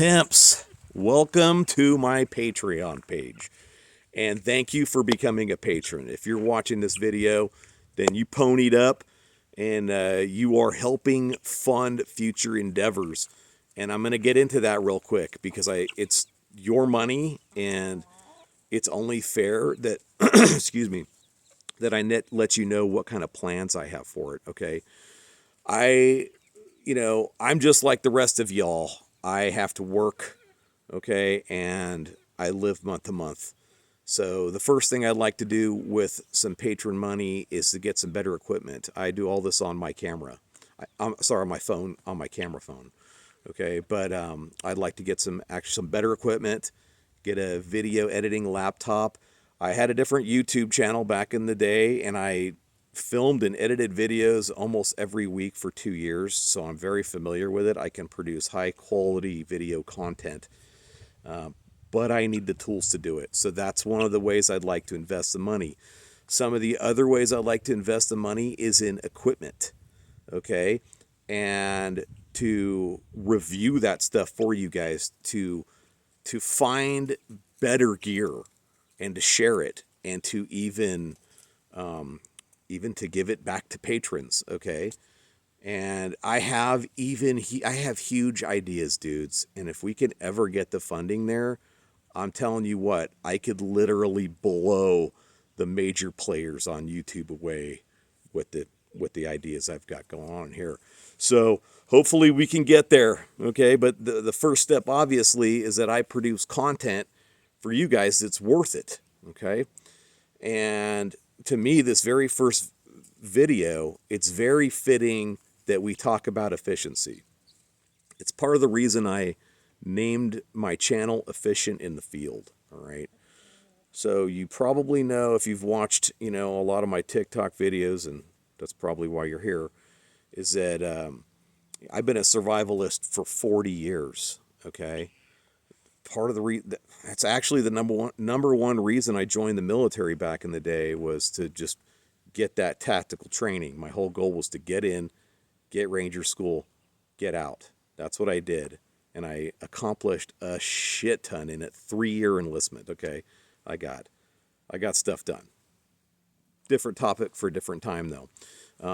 pimps, welcome to my Patreon page. And thank you for becoming a patron. If you're watching this video, then you ponied up and you are helping fund future endeavors. And I'm going to get into that real quick because it's your money and it's only fair that, excuse me, that I let you know what kind of plans I have for it, okay? I'm just like the rest of y'all. I have to work, okay, and I live month to month. So the first thing I'd like to do with some patron money is to get some better equipment. I do all this on my camera. I'm sorry, on my phone, on my camera phone, okay. But I'd like to get some better equipment, get a video editing laptop. I had a different YouTube channel back in the day, and I filmed and edited videos almost every week for 2 years, so I'm very familiar with it. I can produce high quality video content, but I need the tools to do it. So that's one of the ways I'd like to invest the money. Some of the other ways I'd like to invest the money is in equipment, okay? And to review that stuff for you guys, to find better gear and to share it, and to even to give it back to patrons, okay? And I have huge ideas, dudes. And if we can ever get the funding there, I'm telling you what, I could literally blow the major players on YouTube away with the ideas I've got going on here. So hopefully we can get there, okay? But the first step, obviously, is that I produce content for you guys that's worth it, okay? And to me, this very first video, it's very fitting that we talk about efficiency. It's part of the reason I named my channel Efficient in the Field, all right? So you probably know, if you've watched, a lot of my TikTok videos, and that's probably why you're here, is that I've been a survivalist for 40 years, okay? Part of the that's actually the number one reason I joined the military back in the day, was to just get that tactical training. My whole goal was to get in, get Ranger School, get out. That's what I did. And I accomplished a shit ton in it. 3-year enlistment, okay? I got stuff done. Different topic for a different time, though.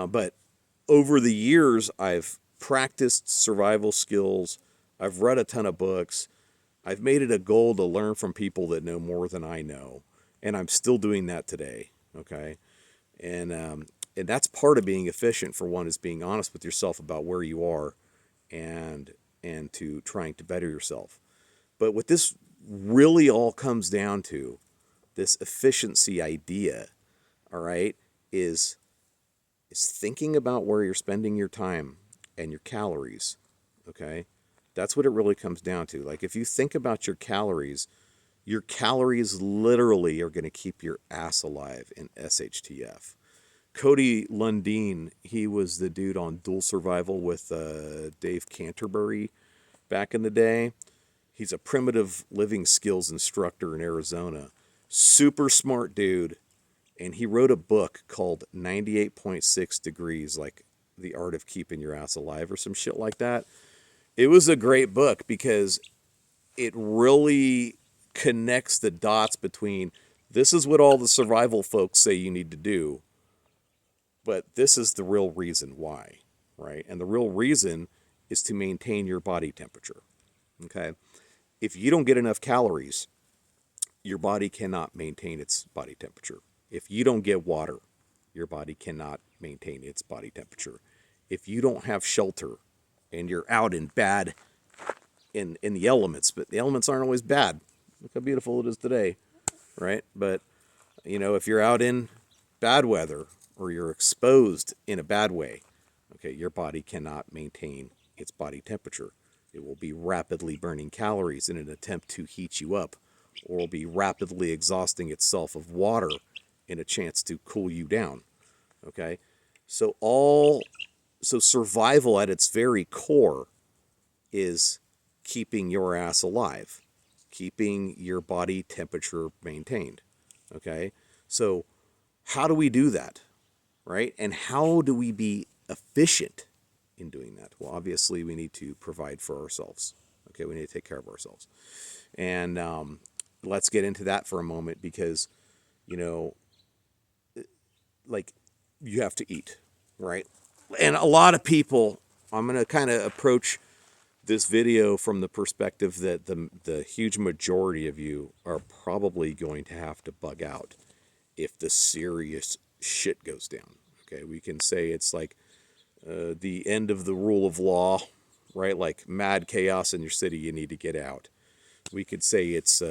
But over the years, I've practiced survival skills. I've read a ton of books. I've made it a goal to learn from people that know more than I know. And I'm still doing that today, okay? And that's part of being efficient, for one, is being honest with yourself about where you are and to trying to better yourself. But what this really all comes down to, this efficiency idea, all right, is thinking about where you're spending your time and your calories, okay? That's what it really comes down to. Like, if you think about your calories literally are going to keep your ass alive in SHTF. Cody Lundeen, he was the dude on Dual Survival with Dave Canterbury back in the day. He's a primitive living skills instructor in Arizona. Super smart dude. And he wrote a book called 98.6 Degrees, like The Art of Keeping Your Ass Alive or some shit like that. It was a great book because it really connects the dots between, this is what all the survival folks say you need to do, but this is the real reason why, right? And the real reason is to maintain your body temperature, okay? If you don't get enough calories, your body cannot maintain its body temperature. If you don't get water, your body cannot maintain its body temperature. If you don't have shelter and you're out in the elements, but the elements aren't always bad. Look how beautiful it is today, right? But, if you're out in bad weather or you're exposed in a bad way, okay, your body cannot maintain its body temperature. It will be rapidly burning calories in an attempt to heat you up, or will be rapidly exhausting itself of water in a chance to cool you down, okay? So survival at its very core is keeping your ass alive, keeping your body temperature maintained, okay? So how do we do that, right? And how do we be efficient in doing that? Well, obviously we need to provide for ourselves, Okay, we need to take care of ourselves. And let's get into that for a moment because, you know, like you have to eat, right? And a lot of people, I'm going to kind of approach this video from the perspective that the huge majority of you are probably going to have to bug out if the serious shit goes down. Okay, we can say it's like the end of the rule of law, right? Like mad chaos in your city, you need to get out. We could say it's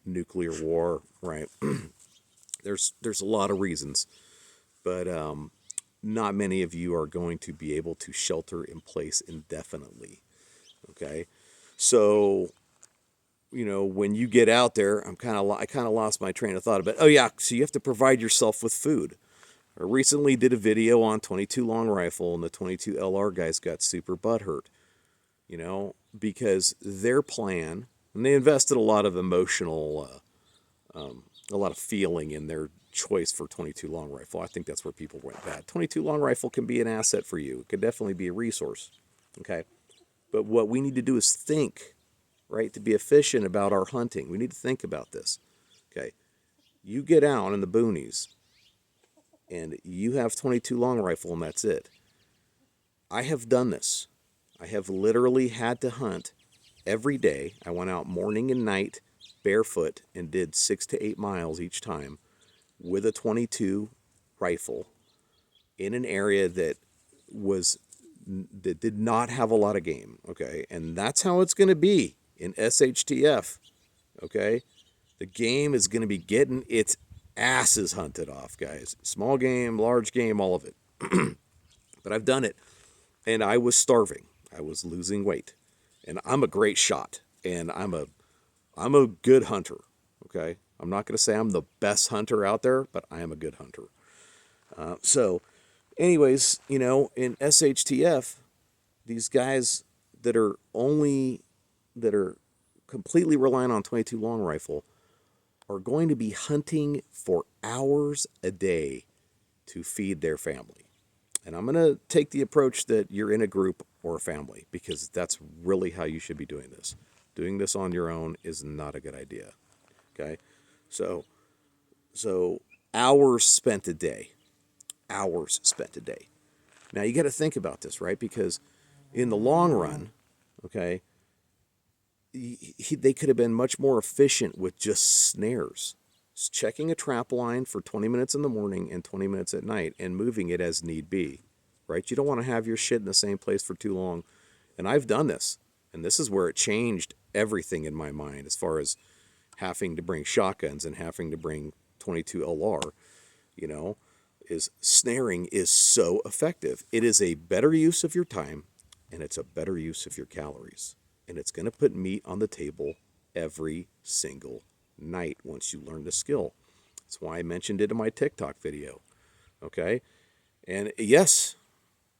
nuclear war, right? There's a lot of reasons, but not many of you are going to be able to shelter in place indefinitely. Okay, so you know when you get out there, I kind of lost my train of thought about. Oh yeah, so you have to provide yourself with food. I recently did a video on 22 long rifle, and the 22 LR guys got super butthurt. You know, because their plan, and they invested a lot of emotional, a lot of feeling in their choice for 22 long rifle. I think that's where people went bad. 22 long rifle can be an asset for you. It can definitely be a resource. Okay. But what we need to do is think, right? To be efficient about our hunting. We need to think about this. Okay. You get out in the boonies and you have 22 long rifle and that's it. I have done this. I have literally had to hunt every day. I went out morning and night barefoot and did 6 to 8 miles each time with a 22 rifle in an area that did not have a lot of game, okay? And that's how it's going to be in SHTF, okay? The game is going to be getting its asses hunted off, guys. Small game, large game, all of it. But I've done it, and I was starving. I was losing weight, and I'm a great shot, and I'm a good hunter, okay? I'm not going to say I'm the best hunter out there, but I am a good hunter. So anyways, you know, in SHTF, these guys that are completely reliant on 22 long rifle are going to be hunting for hours a day to feed their family. And I'm going to take the approach that you're in a group or a family because that's really how you should be doing this. Doing this on your own is not a good idea. Okay? So hours spent a day. Hours spent a day. Now you got to think about this, right? Because in the long run, okay, they could have been much more efficient with just snares. Just checking a trap line for 20 minutes in the morning and 20 minutes at night and moving it as need be, right? You don't want to have your shit in the same place for too long. And I've done this. And this is where it changed everything in my mind as far as having to bring shotguns and having to bring 22 LR, you know, is snaring is so effective. It is a better use of your time and it's a better use of your calories. And it's going to put meat on the table every single night once you learn the skill. That's why I mentioned it in my TikTok video. Okay? And yes,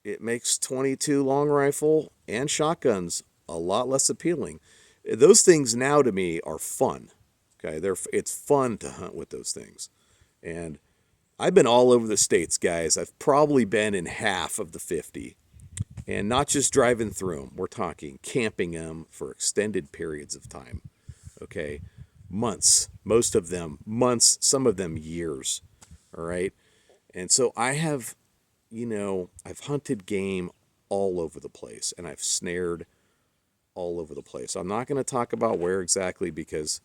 it makes 22 long rifle and shotguns a lot less appealing. Those things now to me are fun. Okay? It's fun to hunt with those things. And I've been all over the states, guys. I've probably been in half of the 50. And not just driving through them. We're talking camping them for extended periods of time. Okay? Months. Most of them months, some of them years. All right? And so I have, you know, I've hunted game all over the place. And I've snared all over the place. I'm not going to talk about where exactly because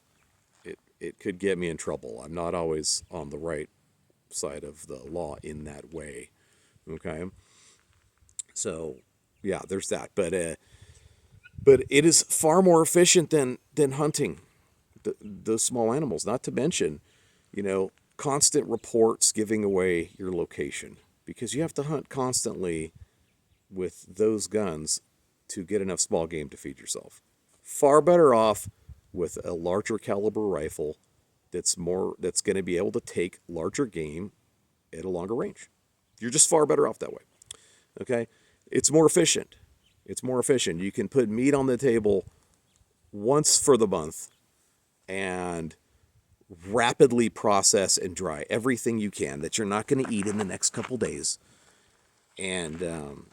it could get me in trouble. I'm not always on the right side of the law in that way. Okay? So, yeah, there's that. But it is far more efficient than hunting those small animals. Not to mention, you know, constant reports giving away your location because you have to hunt constantly with those guns to get enough small game to feed yourself. Far better off with a larger caliber rifle that's going to be able to take larger game at a longer range. You're just far better off that way. Okay? It's more efficient. It's more efficient. You can put meat on the table once for the month and rapidly process and dry everything you can that you're not going to eat in the next couple days. And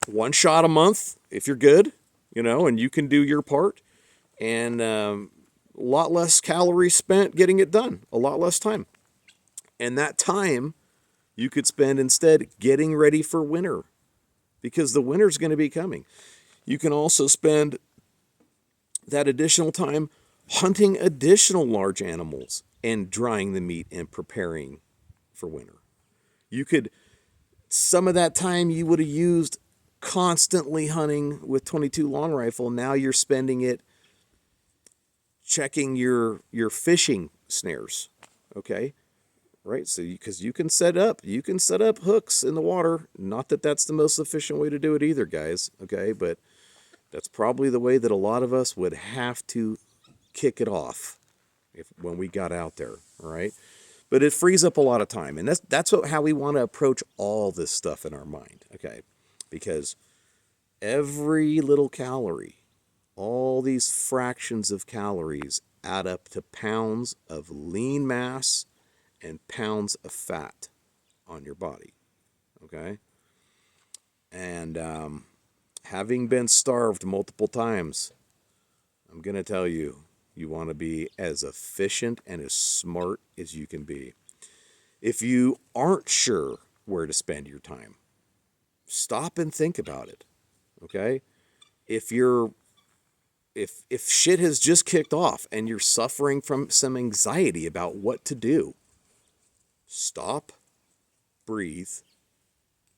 one shot a month, if you're good, and you can do your part, and a lot less calories spent getting it done, a lot less time. And that time you could spend instead getting ready for winter, because the winter's going to be coming. You can also spend that additional time hunting additional large animals and drying the meat and preparing for winter. Some of that time you would have used constantly hunting with 22 long rifle. Now you're spending it checking your fishing snares. Okay. Right. So because you can set up hooks in the water. Not that that's the most efficient way to do it either, guys. Okay. But that's probably the way that a lot of us would have to kick it off when we got out there. All right. But it frees up a lot of time. And that's how we want to approach all this stuff in our mind. Okay. Because every little calorie, all these fractions of calories add up to pounds of lean mass and pounds of fat on your body. Okay. And having been starved multiple times, I'm going to tell you, you want to be as efficient and as smart as you can be. If you aren't sure where to spend your time, stop and think about it. Okay? If shit has just kicked off and you're suffering from some anxiety about what to do, stop, breathe,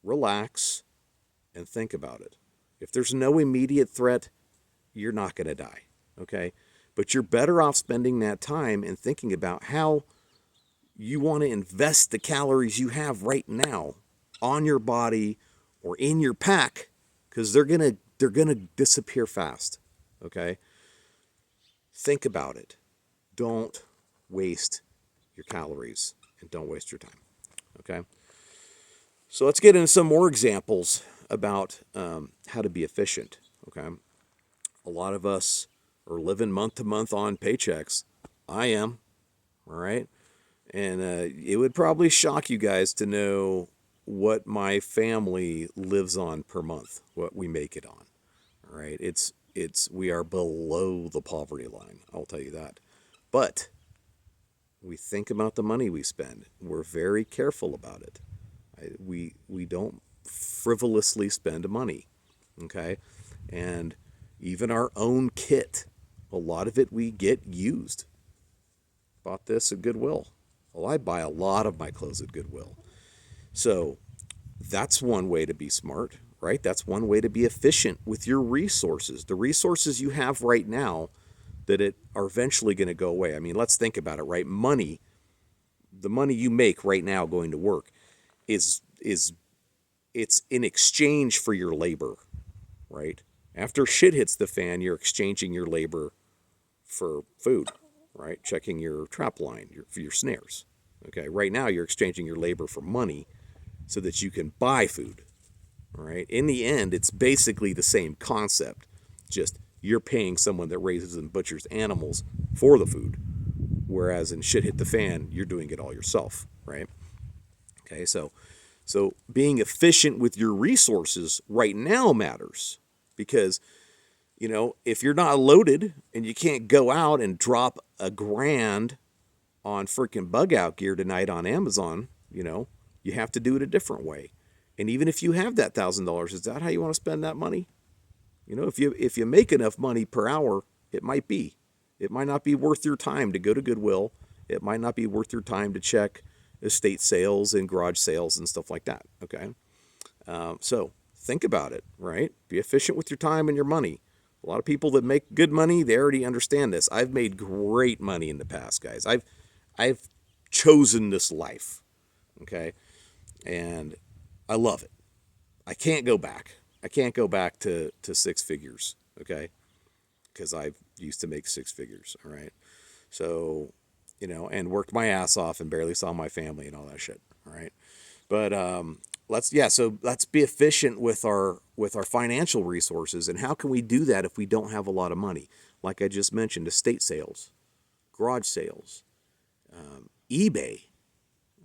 relax, and think about it. If there's no immediate threat, you're not going to die. Okay? But you're better off spending that time and thinking about how you want to invest the calories you have right now on your body or in your pack, because they're gonna disappear fast. Okay? Think about it. Don't waste your calories and don't waste your time. Okay? So let's get into some more examples about how to be efficient. Okay? A lot of us are living month to month on paychecks. I am. All right. And it would probably shock you guys to know what my family lives on per month, what we make it on. All right. We are below the poverty line. I'll tell you that. But we think about the money we spend. We're very careful about it. We don't frivolously spend money. Okay. And even our own kit, a lot of it we get used. Bought this at Goodwill. Well, I buy a lot of my clothes at Goodwill. So that's one way to be smart, right? That's one way to be efficient with your resources. The resources you have right now that are eventually going to go away. I mean, let's think about it, right? Money, the money you make right now going to work it's in exchange for your labor, right? After shit hits the fan, you're exchanging your labor for food, right? Checking your trap line, for your snares. Okay, right now you're exchanging your labor for money so that you can buy food. All right. In the end, it's basically the same concept. Just you're paying someone that raises and butchers animals for the food, whereas in shit hit the fan, you're doing it all yourself, right? Okay, so being efficient with your resources right now matters, because if you're not loaded and you can't go out and drop $1,000 on freaking Bugout gear tonight on Amazon, you have to do it a different way. And even if you have that $1,000, is that how you want to spend that money? If you make enough money per hour, it might not be worth your time to go to Goodwill. It might not be worth your time to check estate sales and garage sales and stuff like that. Okay. So think about it, right? Be efficient with your time and your money. A lot of people that make good money, they already understand this. I've made great money in the past, guys. I've chosen this life. Okay. And I love it. I can't go back. I can't go back to six figures. Okay. Because I used to make six figures. All right. So, and worked my ass off and barely saw my family and all that shit. All right. But let's be efficient with our financial resources. And how can we do that if we don't have a lot of money? Like I just mentioned, estate sales, garage sales, eBay.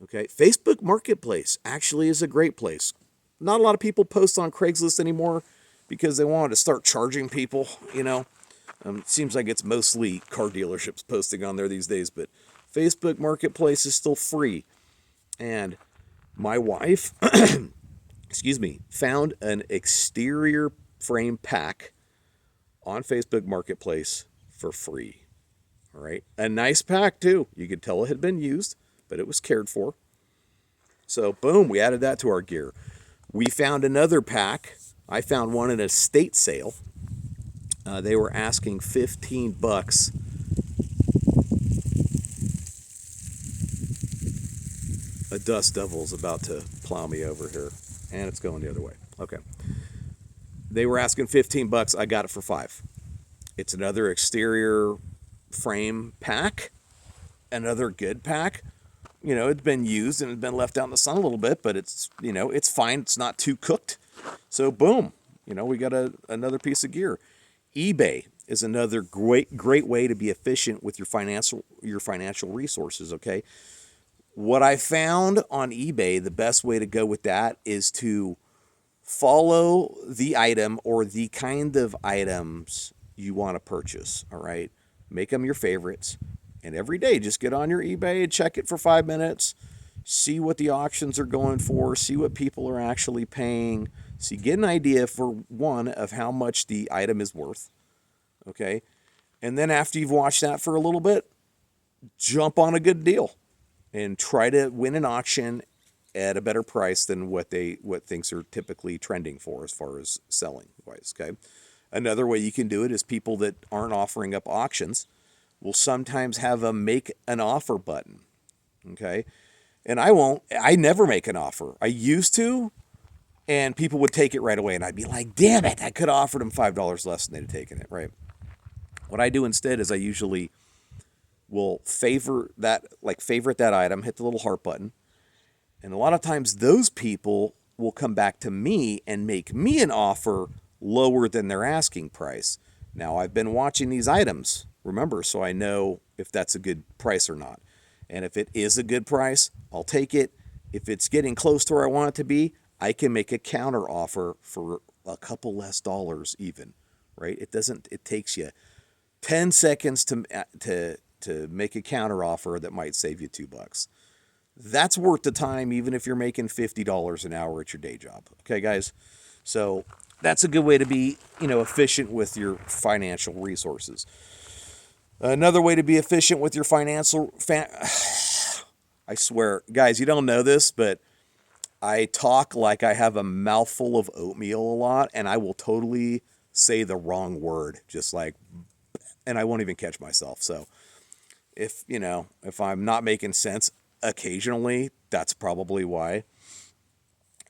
Okay. Facebook Marketplace actually is a great place. Not a lot of people post on Craigslist anymore because they wanted to start charging people, it seems like it's mostly car dealerships posting on there these days, but Facebook Marketplace is still free. And my wife, excuse me, found an exterior frame pack on Facebook Marketplace for free. All right. A nice pack, too. You could tell it had been used, but it was cared for. So, boom, we added that to our gear. We found another pack. I found one in a estate sale. They were asking $15. A dust devil's about to plow me over here, and it's going the other way. Okay. They were asking $15. I got it for $5. It's another exterior frame pack, another good pack. It's been used and it's been left out in the sun a little bit, but it's, it's fine. It's not too cooked. So boom, we got another piece of gear. eBay is another great way to be efficient with your financial resources. Okay. What I found on eBay, the best way to go with that is to follow the item or the kind of items you want to purchase. All right. Make them your favorites. And every day, just get on your eBay and check it for 5 minutes. See what the auctions are going for. See what people are actually paying. So you get an idea, for one, of how much the item is worth. Okay? And then after you've watched that for a little bit, jump on a good deal and try to win an auction at a better price than what things are typically trending for as far as selling wise. Okay? Another way you can do it is people that aren't offering up auctions will sometimes have a make an offer button. Okay. And I never make an offer. I used to, and people would take it right away. And I'd be like, damn it, I could have offered them $5 less than they'd have taken it. Right. What I do instead is I usually will favorite that item, hit the little heart button. And a lot of times those people will come back to me and make me an offer lower than their asking price. Now, I've been watching these items, remember, so I know if that's a good price or not. And if it is a good price, I'll take it. If it's getting close to where I want it to be, I can make a counter offer for a couple less dollars even, right? It takes you 10 seconds to make a counter offer that might save you $2. That's worth the time, even if you're making $50 an hour at your day job. Okay, guys? So that's a good way to be, efficient with your financial resources. Another way to be efficient with your I swear, guys, you don't know this, but I talk like I have a mouthful of oatmeal a lot, and I will totally say the wrong word, and I won't even catch myself. So if I'm not making sense occasionally, that's probably why.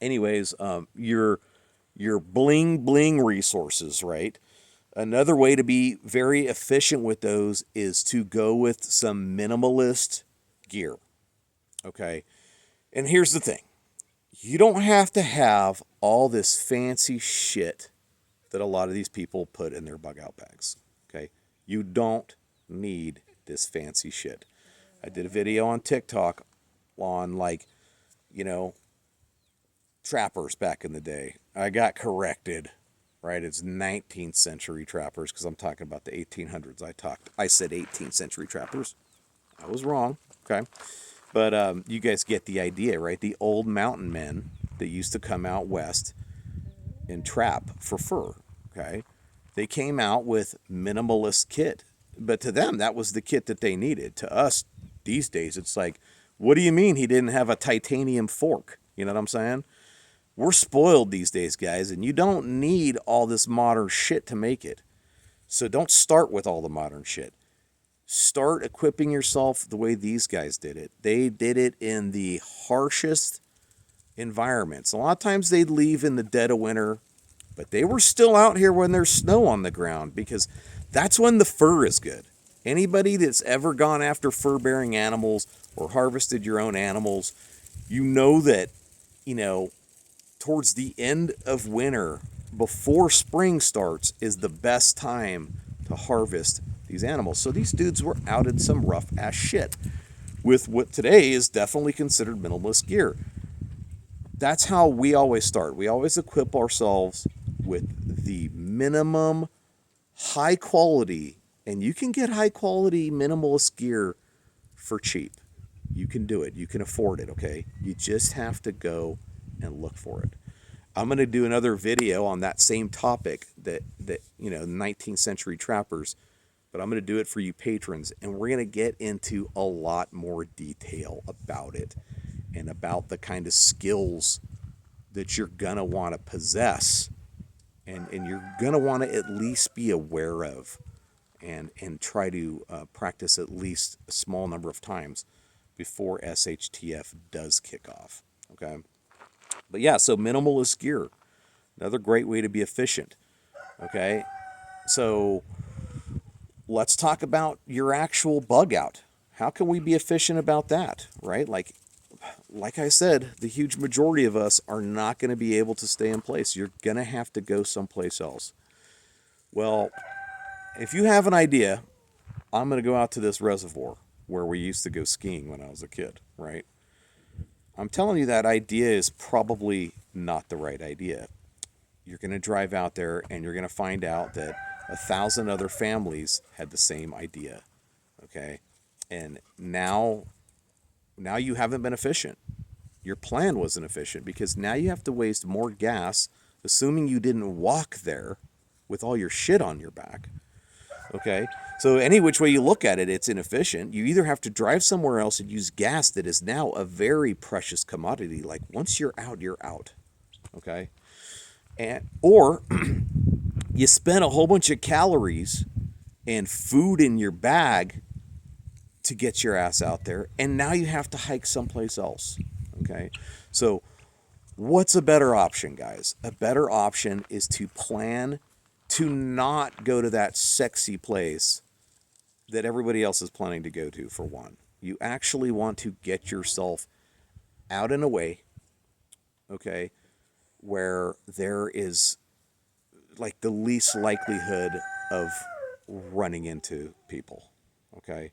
Anyways, your bling resources, right? Another way to be very efficient with those is to go with some minimalist gear. Okay. And here's the thing. You don't have to have all this fancy shit that a lot of these people put in their Bugout bags. Okay. You don't need this fancy shit. I did a video on TikTok on trappers back in the day. I got corrected, right? It's 19th century trappers because I'm talking about the 1800s. I said 18th century trappers. I was wrong, okay? But you guys get the idea, right? The old mountain men that used to come out west and trap for fur, okay? They came out with minimalist kit. But to them, that was the kit that they needed. To us, these days, it's like, what do you mean he didn't have a titanium fork? You know what I'm saying? We're spoiled these days, guys, and you don't need all this modern shit to make it. So don't start with all the modern shit. Start equipping yourself the way these guys did it. They did it in the harshest environments. A lot of times they'd leave in the dead of winter, but they were still out here when there's snow on the ground because that's when the fur is good. Anybody that's ever gone after fur-bearing animals or harvested your own animals, you know that, towards the end of winter, before spring starts, is the best time to harvest these animals. So these dudes were out in some rough ass shit with what today is definitely considered minimalist gear. That's how we always start. We always equip ourselves with the minimum high quality, and you can get high quality minimalist gear for cheap. You can do it. You can afford it, okay? You just have to go and look for it. I'm going to do another video on that same topic, that 19th century trappers, but I'm going to do it for you patrons, and we're going to get into a lot more detail about it and about the kind of skills that you're going to want to possess, and you're going to want to at least be aware of, and try to practice at least a small number of times before SHTF does kick off, okay? But yeah, so minimalist gear, another great way to be efficient, okay? So let's talk about your actual bug out. How can we be efficient about that, right? Like I said, the huge majority of us are not going to be able to stay in place. You're going to have to go someplace else. Well, if you have an idea, I'm going to go out to this reservoir where we used to go skiing when I was a kid, right? I'm telling you, that idea is probably not the right idea. You're going to drive out there and you're going to find out that 1,000 other families had the same idea, okay? And now you haven't been efficient. Your plan wasn't efficient, because now you have to waste more gas, assuming you didn't walk there with all your shit on your back, okay? So any which way you look at it, it's inefficient. You either have to drive somewhere else and use gas that is now a very precious commodity. Like, once you're out, okay? Or you spend a whole bunch of calories and food in your bag to get your ass out there, and now you have to hike someplace else, okay? So what's a better option, guys? A better option is to plan to not go to that sexy place that everybody else is planning to go to, for one. You actually want to get yourself out and away, okay, where there is like the least likelihood of running into people, okay?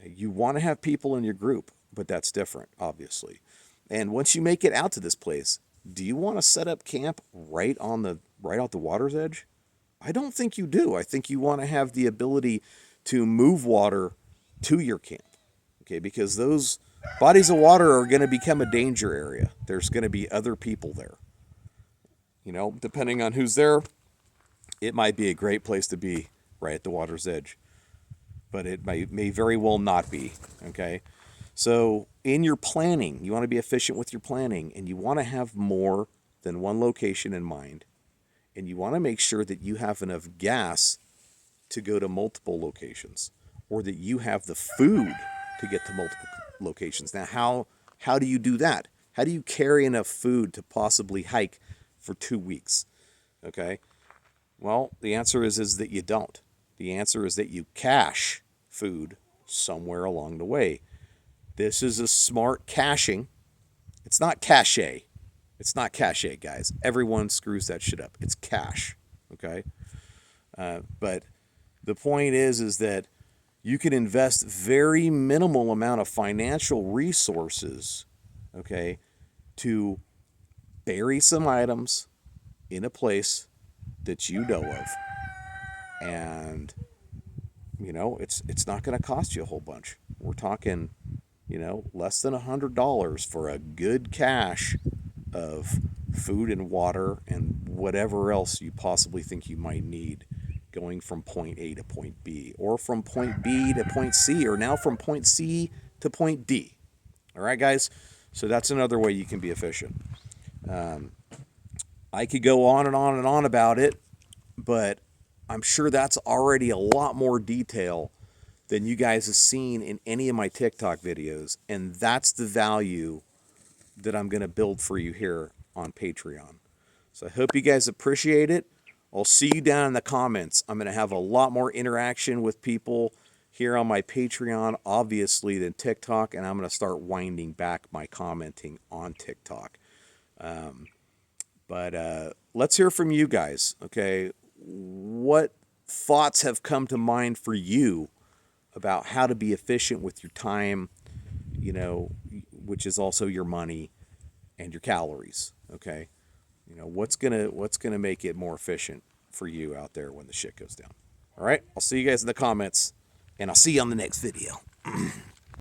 You want to have people in your group, but that's different, obviously. And once you make it out to this place, do you want to set up camp right out the water's edge? I don't think you do. I think you want to have the ability to move water to your camp, okay? Because those bodies of water are going to become a danger area. There's going to be other people there. Depending on who's there, it might be a great place to be right at the water's edge, but it may very well not be, okay? So in your planning, you want to be efficient with your planning, and you want to have more than one location in mind, and you want to make sure that you have enough gas to go to multiple locations, or that you have the food to get to multiple locations. Now, how do you do that? How do you carry enough food to possibly hike for 2 weeks? Okay? Well, the answer is that you don't. The answer is that you cache food somewhere along the way. This is a smart caching. It's not cache. It's not cache, guys. Everyone screws that shit up. It's cache, okay? But the point is that you can invest very minimal amount of financial resources, okay, to bury some items in a place that you know of, and it's not going to cost you a whole bunch. We're talking, less than $100 for a good cache of food and water and whatever else you possibly think you might need, going from point A to point B, or from point B to point C, or now from point C to point D. All right, guys? So that's another way you can be efficient. I could go on and on and on about it, but I'm sure that's already a lot more detail than you guys have seen in any of my TikTok videos, and that's the value that I'm going to build for you here on Patreon. So I hope you guys appreciate it. I'll see you down in the comments. I'm going to have a lot more interaction with people here on my Patreon, obviously, than TikTok, and I'm going to start winding back my commenting on TikTok. But let's hear from you guys, okay? What thoughts have come to mind for you about how to be efficient with your time, which is also your money and your calories, okay? You know, what's gonna make it more efficient for you out there when the shit goes down. All right, I'll see you guys in the comments, and I'll see you on the next video.